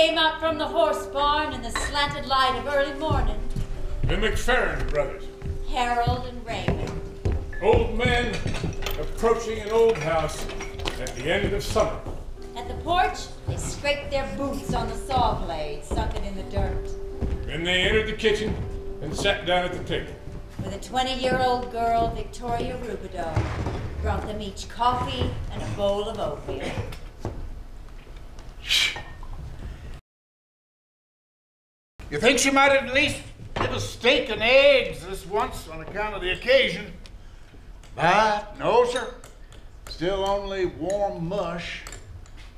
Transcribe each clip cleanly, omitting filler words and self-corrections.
came up from the horse barn in the slanted light of early morning. The McFerrin brothers. Harold and Raymond. Old men approaching an old house at the end of summer. At the porch, they scraped their boots on the saw blade, sunken in the dirt. Then they entered the kitchen and sat down at the table. With a 20-year-old girl, Victoria Rubidoux, brought them each coffee and a bowl of oatmeal. You think she might at least give us steak and eggs this once on account of the occasion? But no, sir. Still only warm mush,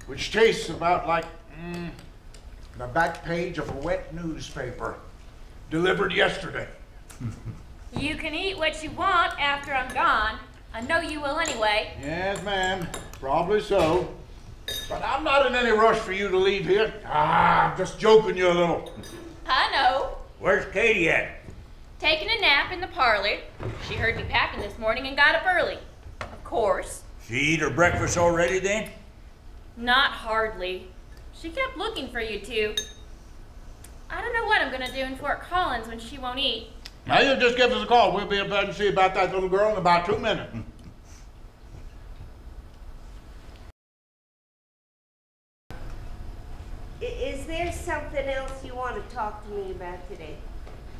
which tastes about like the back page of a wet newspaper, delivered yesterday. You can eat what you want after I'm gone. I know you will anyway. Yes, ma'am. Probably so. But I'm not in any rush for you to leave here. I'm just joking you a little. I know. Where's Katie at? Taking a nap in the parlor. She heard me packing this morning and got up early. Of course. She eat her breakfast already then? Not hardly. She kept looking for you two. I don't know what I'm gonna do in Fort Collins when she won't eat. Now you just give us a call. We'll be up there and see about that little girl in about 2 minutes. Is there something else you want to talk to me about today?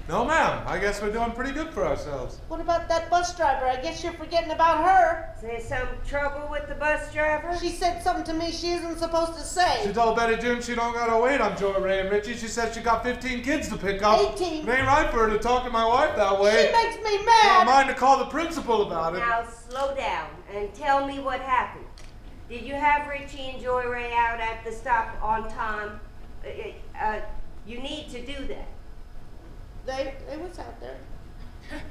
No, ma'am. I guess we're doing pretty good for ourselves. What about that bus driver? I guess you're forgetting about her. Is there some trouble with the bus driver? She said something to me she isn't supposed to say. She told Betty June she don't gotta wait on Joy, Ray, and Richie. She said she got 15 kids to pick up. 18. It ain't right for her to talk to my wife that way. She makes me mad. Don't mind to call the principal about it. Now slow down and tell me what happened. Did you have Richie and Joy Ray out at the stop on time? You need to do that. They was out there.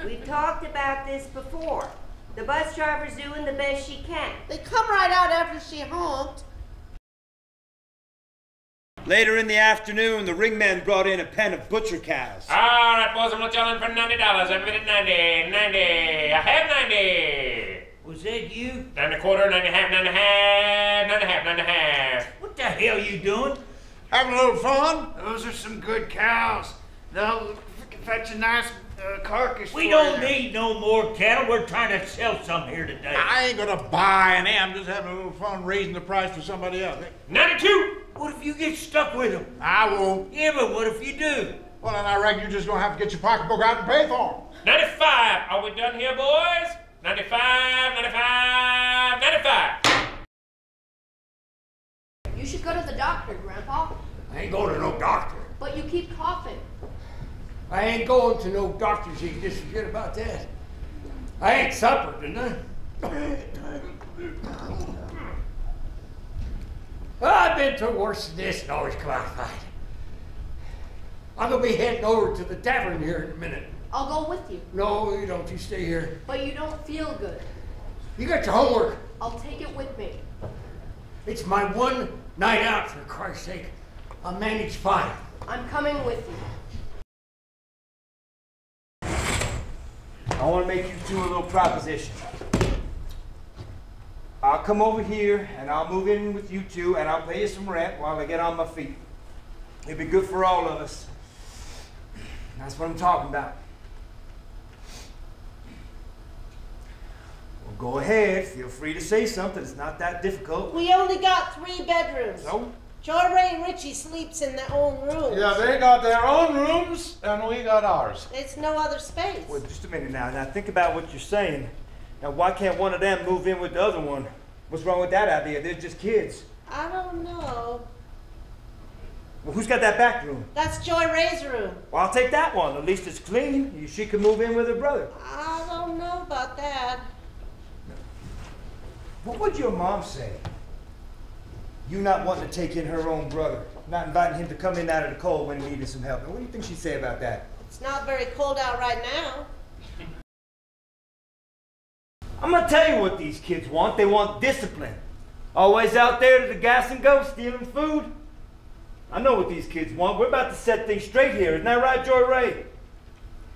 We've talked about this before. The bus driver's doing the best she can. They come right out after she honked. Later in the afternoon, the ringman brought in a pen of butcher cows. All right, boys, I'm selling for $90. Every minute 90, 90. I have 90. Was that you? 90 quarter, 90 half, 90 half, 90 half, 90 half. What the hell you doing? Having a little fun? Those are some good cows. They'll fetch a nice carcass. We don't need no more cattle. We're trying to sell some here today. I ain't gonna buy any. I'm just having a little fun raising the price for somebody else. 92. What if you get stuck with them? I won't. Yeah, but what if you do? Well, then I reckon you're just gonna have to get your pocketbook out and pay for them. 95. Are we done here, boys? 95, 95, 95. You should go to the doctor, Grandpa. I ain't going to no doctor. But you keep coughing. I ain't going to no doctors. You can just forget about that. I ain't supper, didn't I? I've been through worse than this and always come out fine. I'm going to be heading over to the tavern here in a minute. I'll go with you. No, you don't. You stay here. But you don't feel good. You got your homework. I'll take it with me. It's my one night out, for Christ's sake. I'll manage fine. I'm coming with you. I want to make you two a little proposition. I'll come over here and I'll move in with you two and I'll pay you some rent while I get on my feet. It'd be good for all of us. That's what I'm talking about. Well, go ahead. Feel free to say something. It's not that difficult. We only got 3 bedrooms. So? Joy Ray and Richie sleeps in their own rooms. Yeah, they got their own rooms, and we got ours. It's no other space. Well, just a minute now. Now, think about what you're saying. Now, why can't one of them move in with the other one? What's wrong with that idea? They're just kids. I don't know. Well, who's got that back room? That's Joy Ray's room. Well, I'll take that one. At least it's clean. She can move in with her brother. I don't know about that. What would your mom say? You not wanting to take in her own brother, not inviting him to come in out of the cold when he needed some help. Now, what do you think she'd say about that? It's not very cold out right now. I'm gonna tell you what these kids want. They want discipline. Always out there to the gas and go, stealing food. I know what these kids want. We're about to set things straight here. Isn't that right, Joy Ray?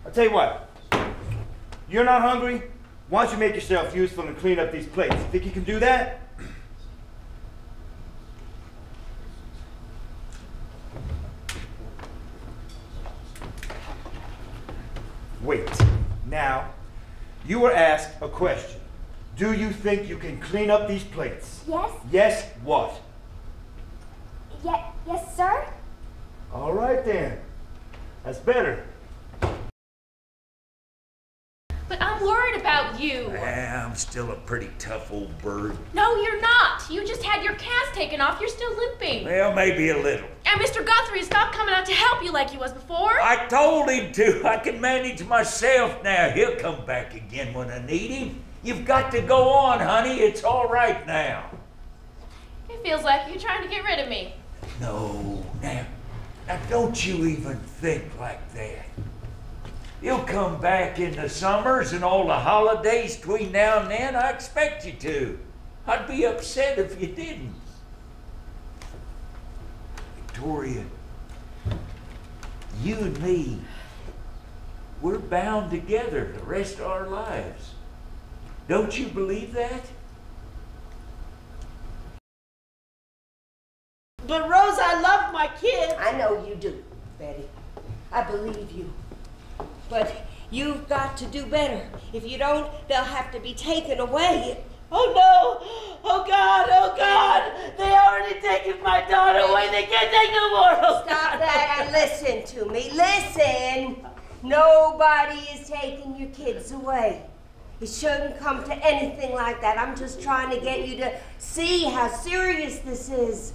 I'll tell you what. You're not hungry? Why don't you make yourself useful and clean up these plates? Think you can do that? Wait. Now, you were asked a question. Do you think you can clean up these plates? Yes. Yes, what? Yes, sir. All right then. That's better. But I'm worried about you. I'm still a pretty tough old bird. No, you're not. You just had your cast taken off. You're still limping. Well, maybe a little. And Mr. Guthrie stopped coming out to help you like he was before. I told him to. I can manage myself now. He'll come back again when I need him. You've got to go on, honey. It's all right now. It feels like you're trying to get rid of me. No, now don't you even think like that. You'll come back in the summers and all the holidays between now and then. I expect you to. I'd be upset if you didn't. Victoria, you and me, we're bound together the rest of our lives. Don't you believe that? But Rose, I love my kids. I know you do, Betty. I believe you. But you've got to do better. If you don't, they'll have to be taken away. Oh no! Oh God! Oh God! They already taken my daughter away. They can't take no more. Oh, Stop God. that and listen to me. Listen! Nobody is taking your kids away. It shouldn't come to anything like that. I'm just trying to get you to see how serious this is.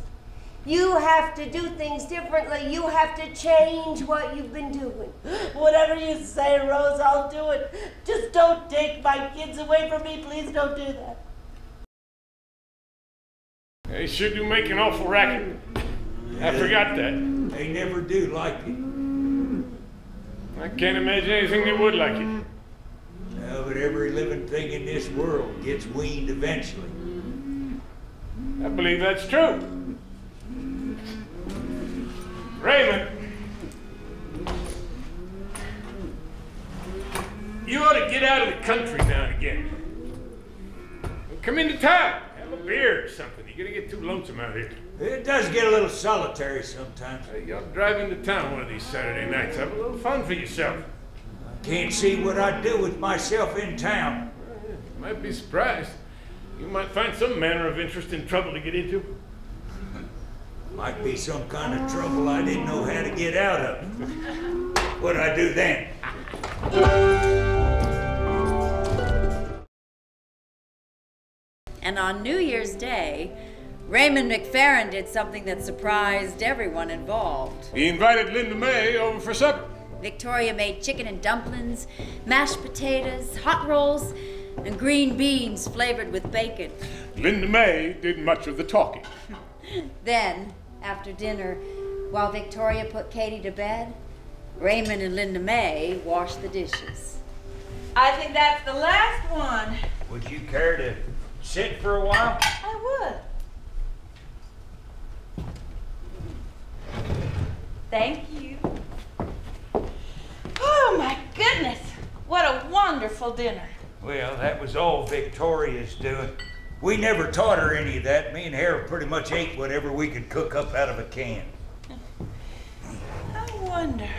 You have to do things differently. You have to change what you've been doing. Whatever you say, Rose, I'll do it. Just don't take my kids away from me. Please don't do that. They sure do make an awful racket. I forgot that. They never do like it. I can't imagine anything that would like it. No, but every living thing in this world gets weaned eventually. I believe that's true. Raymond, you ought to get out of the country now and again. Come into town, have a beer or something. You're gonna get too lonesome out here. It does get a little solitary sometimes. Hey, you ought to drive into town one of these Saturday nights. Have a little fun for yourself. I can't see what I'd do with myself in town. You might be surprised. You might find some manner of interest in trouble to get into. Might be some kind of trouble I didn't know how to get out of. What'd I do then? And on New Year's Day, Raymond McFerrin did something that surprised everyone involved. He invited Linda May over for supper. Victoria made chicken and dumplings, mashed potatoes, hot rolls, and green beans flavored with bacon. Linda May did much of the talking. Then, after dinner, while Victoria put Katie to bed, Raymond and Linda May washed the dishes. I think that's the last one. Would you care to sit for a while? I would. Thank you. Oh my goodness, what a wonderful dinner. Well, that was all Victoria's doing. We never taught her any of that. Me and Harold pretty much ate whatever we could cook up out of a can. I wonder